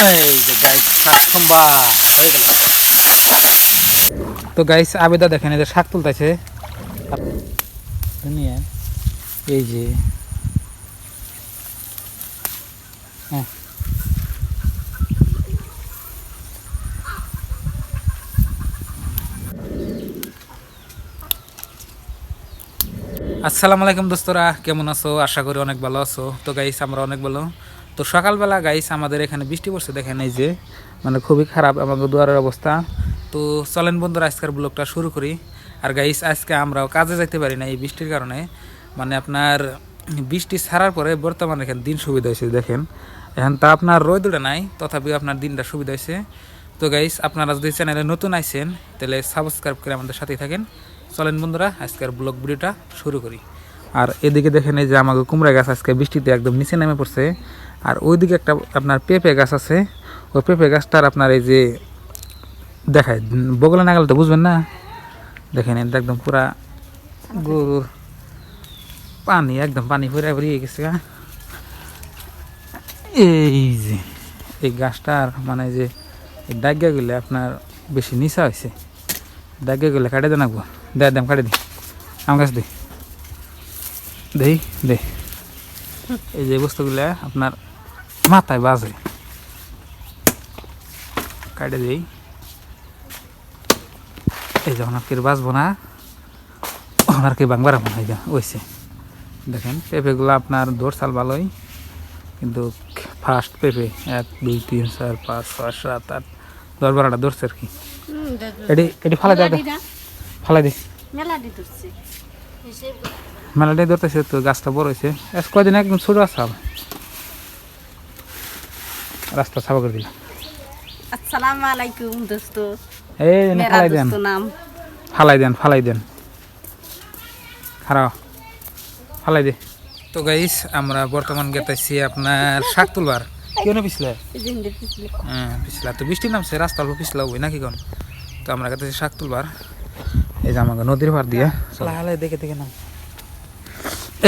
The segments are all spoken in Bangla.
এই যে গাইস শাক সম্বা হয়ে গেল। তো গাইস আবেদা দেখেন এই যে শাক তুলতেছে দুনিয়া। এই যে হ্যাঁ আসসালামু আলাইকুম দোস্তরা, কেমন আছো? আশা করি অনেক ভালো আছো। তো গাইস আমরা অনেক ভালো। তো সকালবেলা গাইস আমাদের এখানে বৃষ্টি পড়ছে, দেখেন এই যে মানে খুবই খারাপ আমাদের দুয়ারের অবস্থা। তো চলেন বন্ধুরা আজকের ব্লগটা শুরু করি। আর গাইস আজকে আমরাও কাজে যাইতে পারি না এই বৃষ্টির কারণে। মানে আপনার বৃষ্টি ছাড়ার পরে বর্তমানে এখানে দিন সুবিধা হয়েছে, দেখেন এখন তা আপনার রোদ নাই, তথাপিও আপনার দিনটা সুবিধা হয়েছে। তো গাইস আপনারা যদি চ্যানেলে নতুন আইছেন তাহলে সাবস্ক্রাইব করে আমাদের সাথেই থাকেন। চলেন বন্ধুরা আজকের ব্লগ ভিডিওটা শুরু করি। আর এদিকে দেখেন এই যে আমাকে কুমড়া গাছ আজকে বৃষ্টিতে একদম নিচে নেমে পড়ছে। আর ওইদিকে একটা আপনার পেঁপে গাছ আছে, ওই পেঁপে গাছটার আপনার এই যে দেখায় বগলে না গেলে তো বুঝবেন না। দেখেন এটা একদম পুরা গরুর পানি, একদম পানি ভরে ভরিয়ে গেছে। এই যে এই গাছটার মানে যে এই ডাগিয়াগুলো আপনার বেশি নিচা হয়েছে, ডাগিয়াগুলো কাটে দেন আঁকবো, দেন কাটে দিই আম গাছ দিই দেই দে। এই যে বস্তুগুলো আপনার মাথায় বাজে, কাটে দিই। এই যখন আর কি বাঁচবো না, তখন আর কি বাংবার মনে হয় ওইছে। দেখেন পেঁপেগুলো আপনার দৌড় চাল ভালোই, কিন্তু ফার্স্ট পেঁপে 1 2 3 4 5 6 7 8 10 12টা ধরছে আর কি। এটি ফালাই দাও, ফালাই দিই মেলাটাই ধরতেছে। তো গাছটা বড় হয়েছে, কয়দিন একদম ছোট আছে, রাস্তা সাফা করে দিলাম। আসসালামু আলাইকুম দোস্ত। এই ফালাই দেন, ফালাই দেন খারাপ ফালাই দে। তো গাইস আমরা বর্তমান গেতেছি আপনার শাক তুলবার। কেউ না পিছলে পিছলা, তো বৃষ্টি নামছে রাস্তা অল্প পিছলা হই নাকি কোন। তো আমরা গেতেছি শাক তুলবার। এই যে আমাকে নদীর পাড় দিয়ে হালাই দেখে দেখে নাম,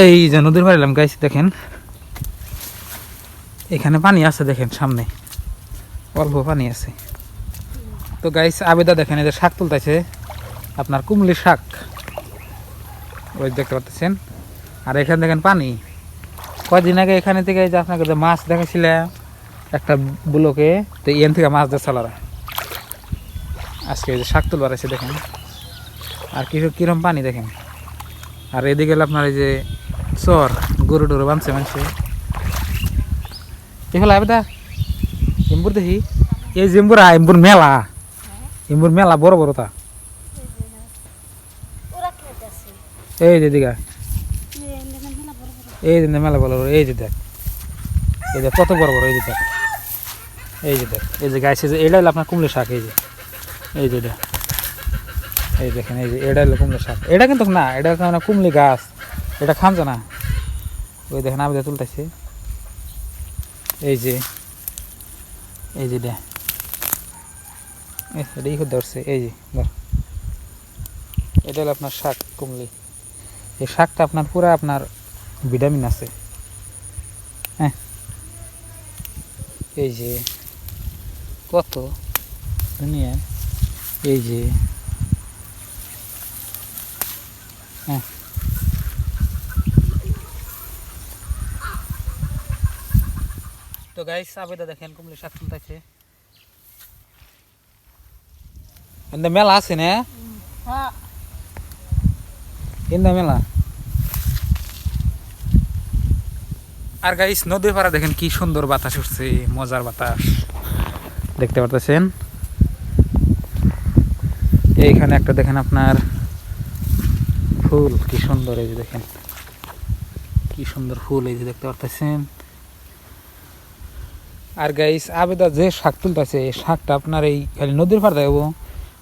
এই যে নদীর পাড় এলাম গাইস। দেখেন এখানে পানি আছে, দেখেন সামনে অল্প পানি আছে। তো গাইস আবেদা দেখেন এই যে শাক তুলতেছে আপনার কুমলির শাক, ওই দেখতে পাচ্ছেন। আর এখানে দেখেন পানি, কয়দিন আগে এখানে থেকে যে আপনাকে যে মাছ দেখাছিলাম একটা বুলোকে, তো এখান থেকে মাছ দিয়ে চালারা আজকে এই যে শাক তুলবার আছে দেখেন। আর কিরম পানি দেখেন। আর এদিকে আপনার এই যে চর গরু টরু বাঁধছে মানুষে। এগুলো আবেদা এম্বুর দেখি, এই যে এম্বুর মেলা, এম্বুর মেলা বড় বড় তা। এই যে দিঘা, এই যে মেলা বড় বড়, এই যে দেখ, এই যে কত বড় বড়, এই যে দেখ, এই যে দেখ, এই যে গাছ, এটা হলো আপনার কুমড়ো শাক। এই যে এই যে এই দেখেন, এই যে এটা হলো কুমড়ো শাক। এটা কিন্তু না, এটা মানে কুমলি গাছ, এটা খামছে না। ওই দেখেন আমি তুলতেছি, এই যে এই যে এটা ই ধরছে, এই যে ধর, এটা হলো আপনার শাক কুমলি। এই শাকটা আপনার পুরা আপনার ভিটামিন আছে। হ্যাঁ এই যে কত দুনিয়া, এই যে হ্যাঁ তো গাইস আবেদা দেখেন কুমলি শাক তুলতেছে। মেলা আছে না, মেলা। আর গাইস নদীর পাড়ে দেখেন কি সুন্দর বাতাস উঠছে, মজার বাতাস দেখতে পারতেছেন। এইখানে একটা দেখেন আপনার ফুল কি সুন্দর, এই যে দেখেন কি সুন্দর ফুল, এই যে দেখতে পারতেছেন। আর গাইস আবেদা যে শাক তুলতেছে, এই শাকটা আপনার এই খালি নদীর পাড়ে হবো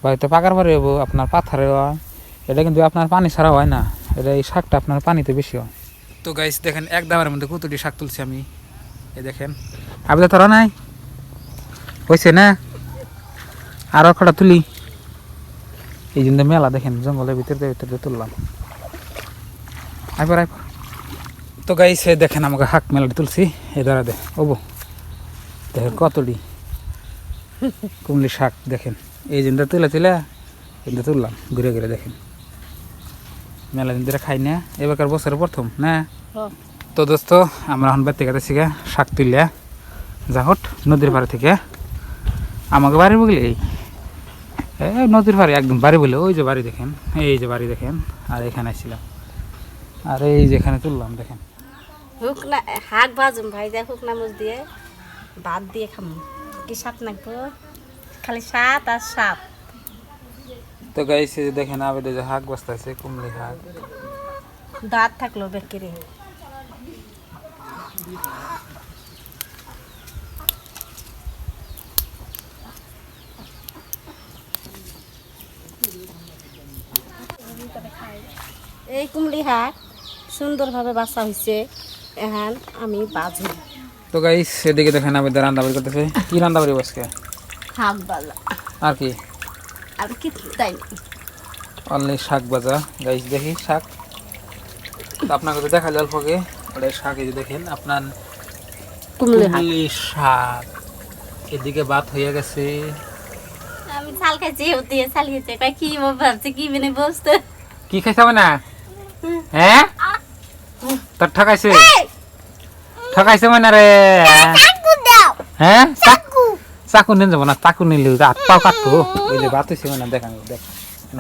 বা হয়তো পাকার পাড়ে হবো, আপনার পাথারে হয়। এটা কিন্তু আপনার পানি ছাড়া হয় না, এটা এই শাকটা আপনার পানিতে বেশি হয়। তো গাইস দেখেন এক দামের মধ্যে কতটি শাক তুলছি আমি, এই দেখেন। আবেদা তোরা নাই হয়েছে না, আর কটা তুলি। এই জন্য মেলা দেখেন জঙ্গলের ভিতরে তুললাম। আইপর তো গাইস দেখেন আমাকে শাক মেলাটি তুলছি, এই দাঁড়া দে ওবো দেখেন কতটি, কুমলি শাক দেখেন এই জিনটা তুলে কিন্তু তুললাম ঘুরে ঘুরে দেখেন মেলা দিন ধরে খাই না এবারকার বছরের প্রথম না। তো দোস্ত আমরা এখন বাড়তে গেতেছি শাক তুলিয়া যাহট নদীর পাড়ে থেকে আমাকে বাড়ি বগলে এই নদীর পাড়ে একদম বাড়ি বলে ওই যে বাড়ি দেখেন এই যে বাড়ি দেখেন আর এখানে আসছিলাম আর এই যেখানে তুললাম দেখেন শুকনা শাক ভাজুম ভাইজা শুকনা মুচ দিয়ে ভাত দিয়ে খাম কি স্বাদ নাকবো খালি স্বাদ আর স্বাদ। তো গাইছে দেখেন আবেদে যে শাক বস্তা আছে কুমলি শাক দাঁত থাকলো বেকেরে এই কুমড়ি শাক সুন্দরভাবে বাছা হয়েছে এখন আমি বাজু। তো গাইস এদিকে দেখেন আবেদে রান্নাবাড়ি করতেছে কি রান্নাবাড়ি আজকে শাক বাজা আর কি আর কি তাই অনলি শাক ভাজা গাইস দেখি শাক তো আপনাকে তো দেখা যায় অল্পকে ওটা শাক এই যে দেখেন আপনার কুমলি শাক এদিকে ভাত হয়ে গেছে আমি চাল খাইছি দিয়ে চালিয়েছে কয় কি ভাবছে কি মানে বসতে কি খাইছ না হ্যাঁ তোর ঠকাইছে ঠকাইছে মানে রে হ্যাঁ চাকু নিয়ে যাবো না চাকু নিলে হাত পাও কাটবো ওই যে ভাত হয়েছে মানে দেখান দেখ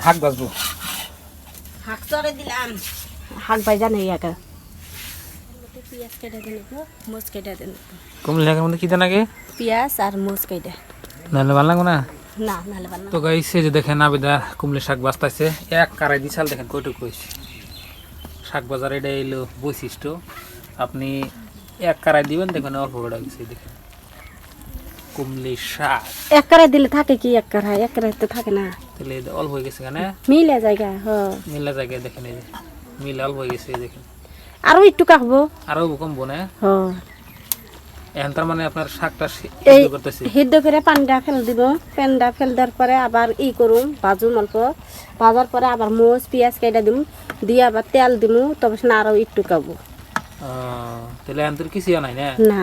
শাক বাজবো শাক চড়ে দিলাম শাক ভাজা নেই একা পেঁয়াজ কেটে দেন মোচ কেটে দেন কুমলি শাকের মধ্যে কি দেন আগে পেঁয়াজ আর মোচ কেটে নাহলে ভালো লাগবো না না নাহলে বান্না তো গাইছে যে দেখেন আবেদা কুমলি শাক বাঁচতেছে এক কারাই দিশাল দেখেন কয়টুকু হয়েছে শাক বাজার এটা এলো বৈশিষ্ট্য আপনি এক কারাই দিবেন দেখবেন অল্প বড় গেছে দেখেন কুমলি শাক এক কারাই দিলে থাকে কি এক কারাই তো থাকে না তাহলে অল্প হয়ে গেছে কেন মিলে জায়গা হ মিলা জায়গায় দেখেন এই যে মিল অল্প হয়ে গেছে দেখেন আরো একটু কাটবো আরো কমবো না হ এখন তার মানে আপনার শাকটা এই করতেছে সিদ্ধ করে পানিটা ফেল দিব পানিটা ফেল দেওয়ার পরে আবার করুম ভাজুম অল্প ভাজার পরে আবার মোচ পেঁয়াজ কেটে দিম দিয়ে আবার তেল দিমু তবে না আরো একটু কাবো তাহলে এখন তোর কিছু নাই না না।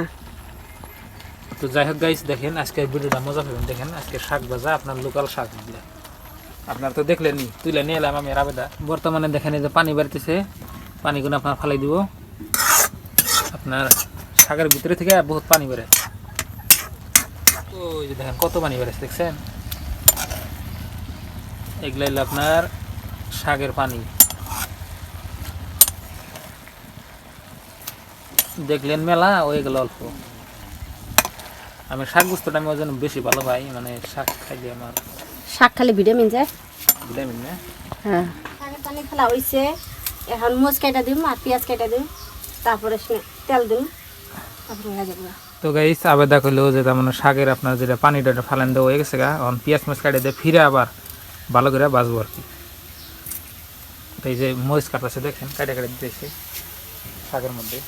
তো যাই হোক গাইস দেখেন আজকে ভিডিওটা মজা পাবেন দেখেন আজকে শাক ভাজা আপনার লোকাল শাক আপনার তো দেখলেনি তুলে নিয়ে এলাম আমি আবেদা বর্তমানে দেখেন এই যে পানি বাড়তেছে পানিগুলো আপনার ফালাই দিব আপনার শাকের ভিতরে থেকে বহুত পানি বেড়ে ওই যে দেখেন কত পানি বেড়েছে দেখছেন এগুলো হলো আপনার শাকের পানি দেখলেন মেলা ওইগুলো অল্প আমি শাক বুঝতে আমি ওই জন্য বেশি ভালো পাই মানে শাক খাইলে আমার শাক খালি ভিটামিন যায় ভিটামিন না হ্যাঁ শাকের পানি ফেলা হয়েছে এখন মোচ কেটে দিম আর পেঁয়াজ কেটে দিম তারপরে তেল দিম তারপরে হয়ে যাবে। তো গাইস আবেদা করলেও যে তার মানে শাকের আপনার যেটা পানিটা ফালেন দেওয়া হয়ে গেছে গা এখন পেঁয়াজ মাছ কাটে দিয়ে ফিরে আবার ভালো করে বাজবো আর কি তো এই যে মরিচ কাটাছে দেখেন কাটে কাটে দিতেছে শাকের মধ্যে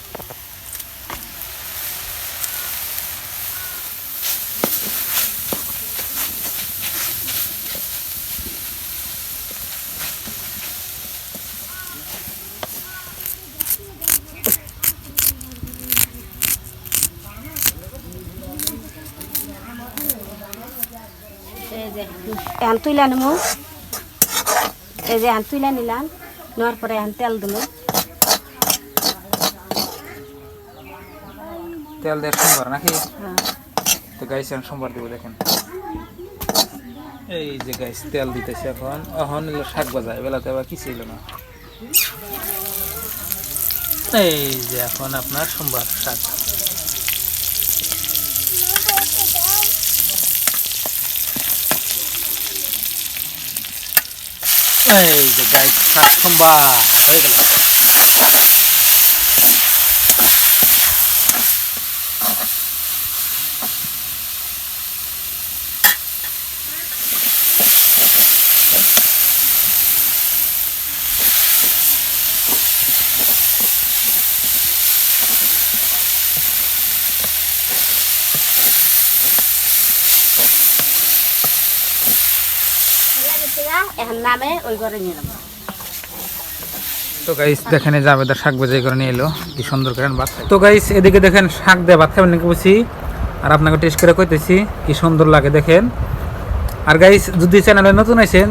এখন তুইলা নিমু এই যে এখন তুইলা নিলাম নেওয়ার পরে এখন তেল দিল তেল দেওয়ার সোমবার নাকি তো গাইস এখন সোমবার দেবো দেখেন এই যে গাইস তেল দিতেছে এখন এখন এলো শাক ভাজা এবেলাতে আবার কিছু এলো না এই যে এখন আপনার সোমবার শাক এই যে গাইস শাক সোমবার হয়ে গেল এখন নামে ওই ঘরে নিয়ে নেবো। তো গাইস দেখেন এই যে আবেদা শাক ভাজি করে নিয়ে এলো কি সুন্দর করে ভাত খাই তো গাইস এদিকে দেখেন শাক দিয়ে ভাত খাবেন নাকি বুঝি আর আপনাকে টেস্ট করে কইতেছি কি সুন্দর লাগে দেখেন। আর গাইস যদি চ্যানেলে নতুন আছেন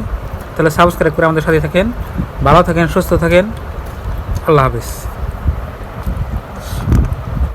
তাহলে সাবস্ক্রাইব করে আমাদের সাথে থাকেন। ভালো থাকেন, সুস্থ থাকেন, আল্লাহ হাফিজ।